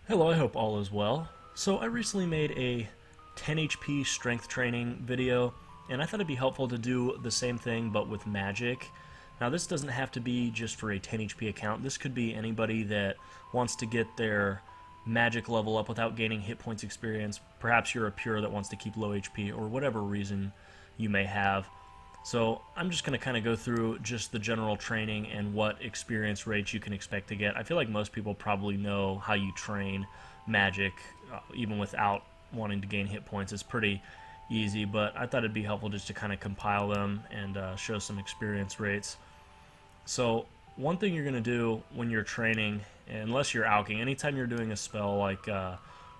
Hello, I hope all is well. So I recently made a 10 HP strength training video, and I thought it'd be helpful to do the same thing but with magic. Now this doesn't have to be just for a 10 HP account. This could be anybody that wants to get their magic level up without gaining hit points experience. Perhaps you're a pure that wants to keep low HP or whatever reason you may have. So I'm just going to kind of go through just the general training and what experience rates you can expect to get. I feel like most people probably know how you train magic, even without wanting to gain hit points. It's pretty easy, but I thought it'd be helpful just to kind of compile them and show some experience rates. So one thing you're going to do when you're training, unless you're alching, anytime you're doing a spell like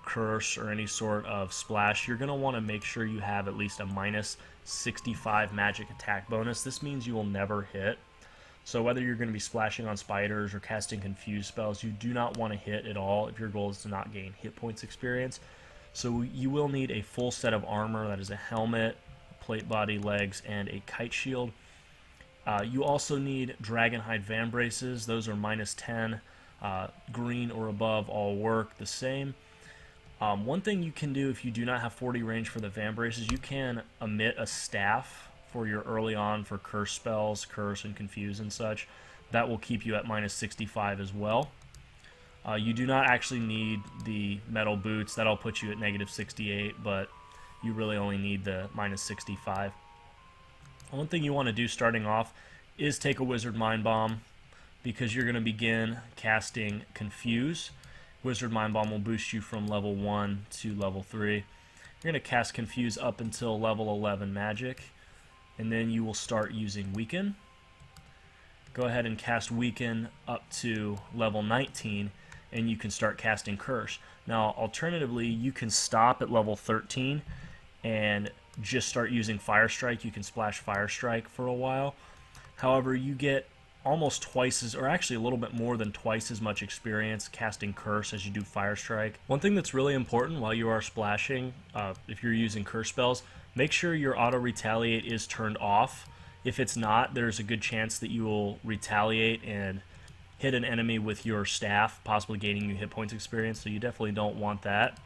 curse or any sort of splash, you're going to want to make sure you have at least a minus 65 magic attack bonus. This means you will never hit. So whether you're going to be splashing on spiders or casting confuse spells, you do not want to hit at all if your goal is to not gain hit points experience. So you will need a full set of armor, that is a helmet, plate body, legs, and a kite shield. You also need dragonhide vambraces. Those are minus 10. Green or above all work the same. One thing you can do if you do not have 40 range for the vambraces, you can emit a staff for your early on for curse spells, curse and confuse and such. That will keep you at minus 65 as well. You do not actually need the metal boots. That'll put you at negative 68, but you really only need the minus 65. One thing you want to do starting off is take a Wizard Mind Bomb, because you're going to begin casting Confuse. Wizard Mind Bomb will boost you from level 1 to level 3. You're going to cast Confuse up until level 11 magic, and then you will start using Weaken. Go ahead and cast Weaken up to level 19, and you can start casting Curse. Now, alternatively, you can stop at level 13 and just start using Fire Strike. You can splash Fire Strike for a while. However, you get almost twice as, or actually a little bit more than twice as much experience casting Curse as you do Fire Strike. One thing that's really important while you are splashing, if you're using Curse spells, make sure your Auto Retaliate is turned off. If it's not, there's a good chance that you will retaliate and hit an enemy with your staff, possibly gaining you hit points experience, so you definitely don't want that.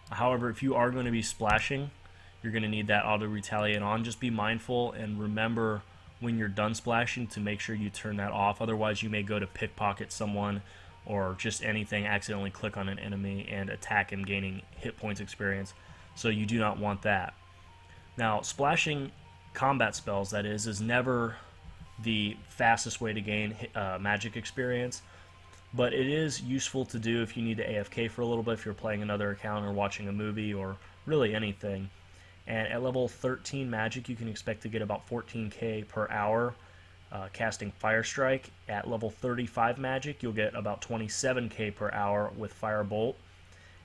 However, if you are going to be splashing, you're going to need that Auto Retaliate on. Just be mindful and remember when you're done splashing to make sure you turn that off. Otherwise, you may go to pickpocket someone or just anything, accidentally click on an enemy and attack him, gaining hit points experience. So you do not want that. Now, splashing combat spells, that is never the fastest way to gain magic experience, but it is useful to do if you need to AFK for a little bit, if you're playing another account or watching a movie or really anything. And at level 13 magic, you can expect to get about 14k per hour casting Fire Strike. At level 35 magic, you'll get about 27k per hour with Fire Bolt.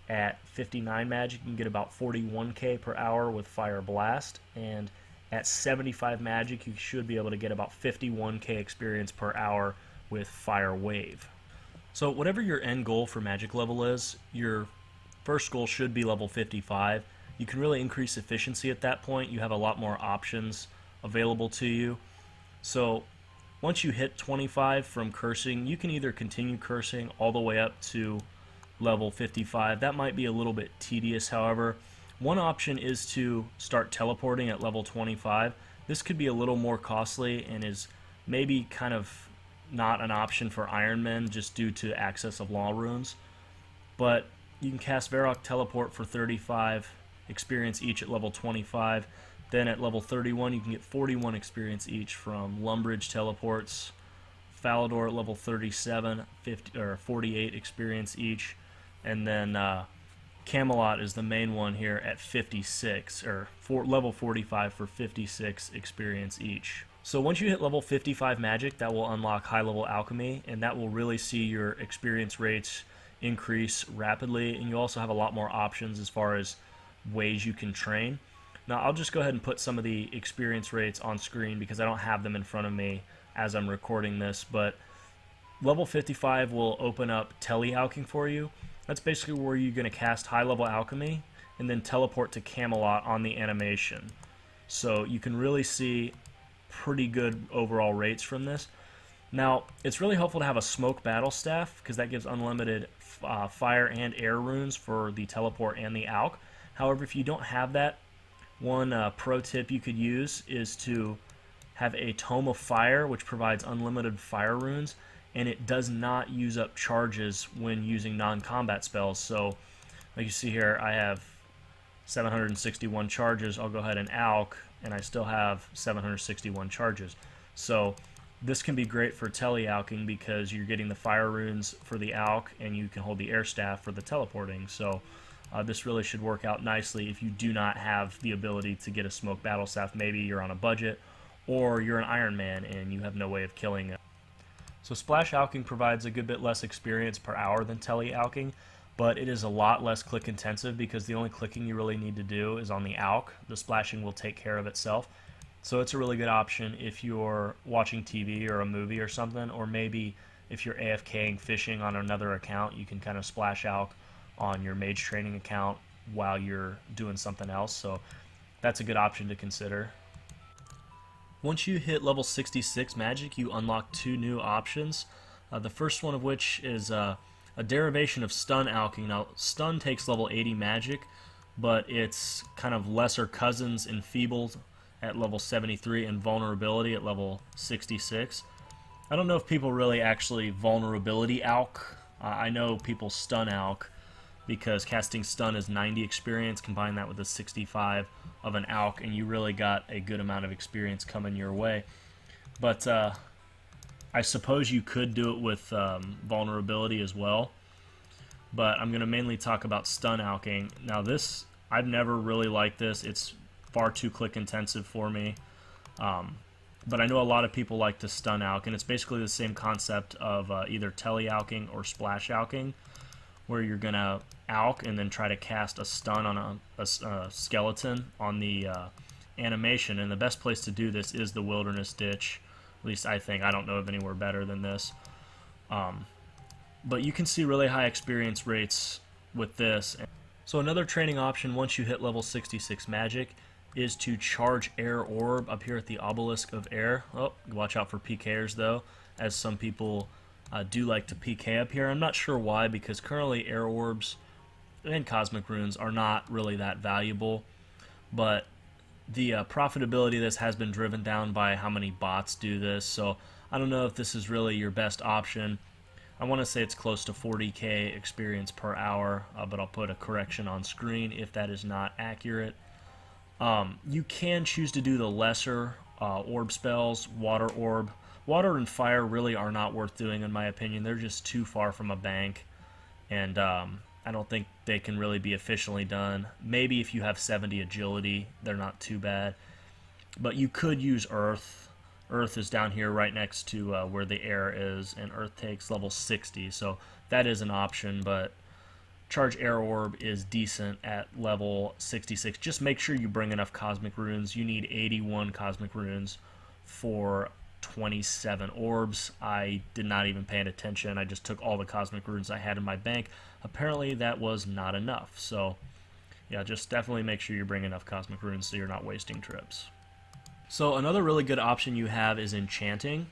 At 59 magic, you can get about 41k per hour with Fire Blast. And at 75 magic, you should be able to get about 51k experience per hour with Fire Wave. So whatever your end goal for magic level is, your first goal should be level 55. You can really increase efficiency at that point. You have a lot more options available to you. So once you hit 25 from cursing, you can either continue cursing all the way up to level 55. That might be a little bit tedious, however. One option is to start teleporting at level 25. This could be a little more costly and is maybe kind of not an option for Iron Men just due to access of law runes. But you can cast Varrock Teleport for 35 experience each at level 25. Then at level 31 you can get 41 experience each from Lumbridge teleports. Falador at level 37, 48 experience each. And then Camelot is the main one here at 56, or level 45 for 56 experience each. So once you hit level 55 magic, that will unlock high level alchemy, and that will really see your experience rates increase rapidly, and you also have a lot more options as far as ways you can train. Now I'll just go ahead and put some of the experience rates on screen because I don't have them in front of me as I'm recording this, but level 55 will open up tele alching for you. That's basically where you're going to cast high level alchemy and then teleport to Camelot on the animation. So you can really see pretty good overall rates from this. Now, it's really helpful to have a smoke battle staff because that gives unlimited fire and air runes for the teleport and the alch. However, if you don't have that, one pro tip you could use is to have a Tome of Fire, which provides unlimited fire runes, and it does not use up charges when using non-combat spells. So, like you see here, I have 761 charges. I'll go ahead and alch, and I still have 761 charges. So this can be great for tele-alching because you're getting the fire runes for the alch, and you can hold the air staff for the teleporting. So this really should work out nicely if you do not have the ability to get a smoke battle staff. Maybe you're on a budget, or you're an Iron Man and you have no way of killing it. So splash alching provides a good bit less experience per hour than tele-alching, but it is a lot less click intensive because the only clicking you really need to do is on the alch. The splashing will take care of itself. So it's a really good option if you're watching TV or a movie or something, or maybe if you're AFKing fishing on another account, you can kind of splash alch on your mage training account while you're doing something else. So that's a good option to consider. Once you hit level 66 magic, you unlock two new options. The first one of which is a derivation of stun alching. Now, stun takes level 80 magic, but it's kind of lesser cousins enfeebled at level 73 and vulnerability at level 66. I don't know if people really actually vulnerability alch. I know people stun alch because casting stun is 90 experience. Combine that with a 65 of an alch, and you really got a good amount of experience coming your way. But I suppose you could do it with vulnerability as well. But I'm going to mainly talk about stun alching. Now this, I've never really liked this. It's far too click intensive for me. But I know a lot of people like to stun alch, and it's basically the same concept of either tele-alching or splash alching, where you're going to alch and then try to cast a stun on a skeleton on the animation. And the best place to do this is the Wilderness Ditch. At least I think. I don't know of anywhere better than this. But you can see really high experience rates with this. So another training option once you hit level 66 magic is to charge Air Orb up here at the Obelisk of Air. Oh, watch out for PKers though, as some people do like to PK up here. I'm not sure why, because currently Air Orbs and Cosmic Runes are not really that valuable, but the profitability of this has been driven down by how many bots do this, so I don't know if this is really your best option. I want to say it's close to 40k experience per hour, but I'll put a correction on screen if that is not accurate. You can choose to do the lesser orb spells, Water Orb. Water and Fire really are not worth doing in my opinion. They're just too far from a bank, and I don't think they can really be efficiently done. Maybe if you have 70 agility, they're not too bad. But you could use Earth. Earth is down here right next to where the air is, and Earth takes level 60, so that is an option, but Charge Air Orb is decent at level 66. Just make sure you bring enough Cosmic Runes. You need 81 Cosmic Runes for 27 orbs. I did not even pay attention. I just took all the Cosmic Runes I had in my bank. Apparently that was not enough, so yeah, just definitely make sure you bring enough Cosmic Runes so you're not wasting trips. So another really good option you have is enchanting.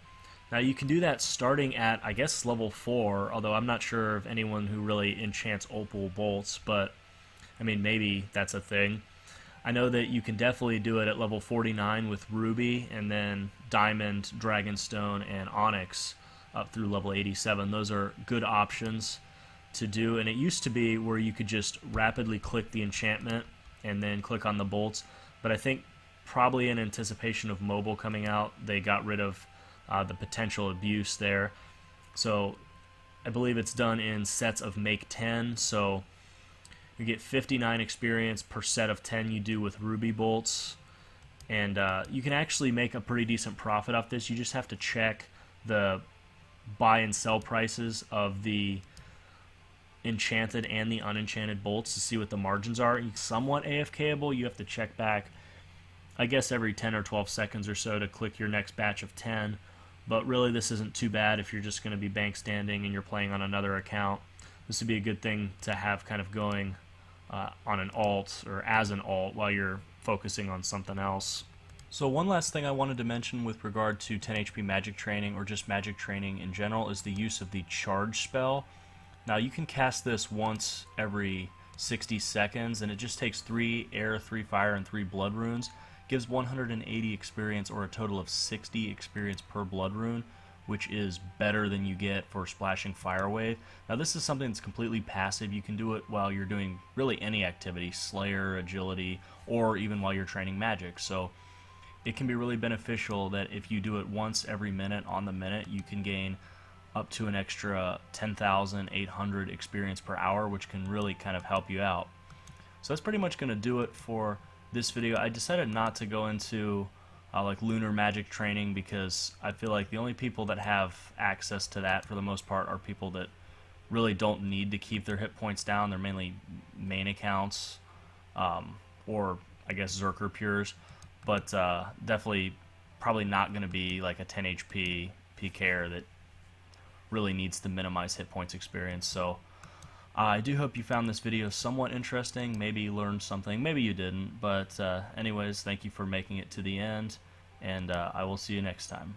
Now you can do that starting at, I guess, level 4, although I'm not sure of anyone who really enchants opal bolts, but I mean, maybe that's a thing. I know that you can definitely do it at level 49 with Ruby, and then Diamond, Dragonstone, and Onyx up through level 87. Those are good options to do, and it used to be where you could just rapidly click the enchantment and then click on the bolts, but I think probably in anticipation of mobile coming out, they got rid of the potential abuse there. So I believe it's done in sets of make 10, so you get 59 experience per set of 10 you do with Ruby bolts, and you can actually make a pretty decent profit off this. You just have to check the buy and sell prices of the enchanted and the unenchanted bolts to see what the margins are. Somewhat AFKable. You have to check back, I guess, every 10 or 12 seconds or so to click your next batch of 10, but really this isn't too bad if you're just going to be bank standing and you're playing on another account. This would be a good thing to have kind of going on an alt or as an alt while you're focusing on something else. So one last thing I wanted to mention with regard to 10 HP magic training, or just magic training in general, is the use of the charge spell. Now you can cast this once every 60 seconds, and it just takes 3 air, 3 fire, and 3 blood runes. Gives 180 experience, or a total of 60 experience per blood rune, which is better than you get for splashing Fire Wave. Now this is something that's completely passive. You can do it while you're doing really any activity, Slayer, Agility, or even while you're training magic. So it can be really beneficial that if you do it once every minute on the minute, you can gain up to an extra 10,800 experience per hour, which can really kind of help you out. So that's pretty much going to do it for this video. I decided not to go into like lunar magic training because I feel like the only people that have access to that for the most part are people that really don't need to keep their hit points down. They're mainly main accounts, or I guess Zerker Pures, but definitely probably not going to be like a 10 HP PKer that really needs to minimize hit points experience. So I do hope you found this video somewhat interesting, maybe you learned something, maybe you didn't, but anyways, thank you for making it to the end, and I will see you next time.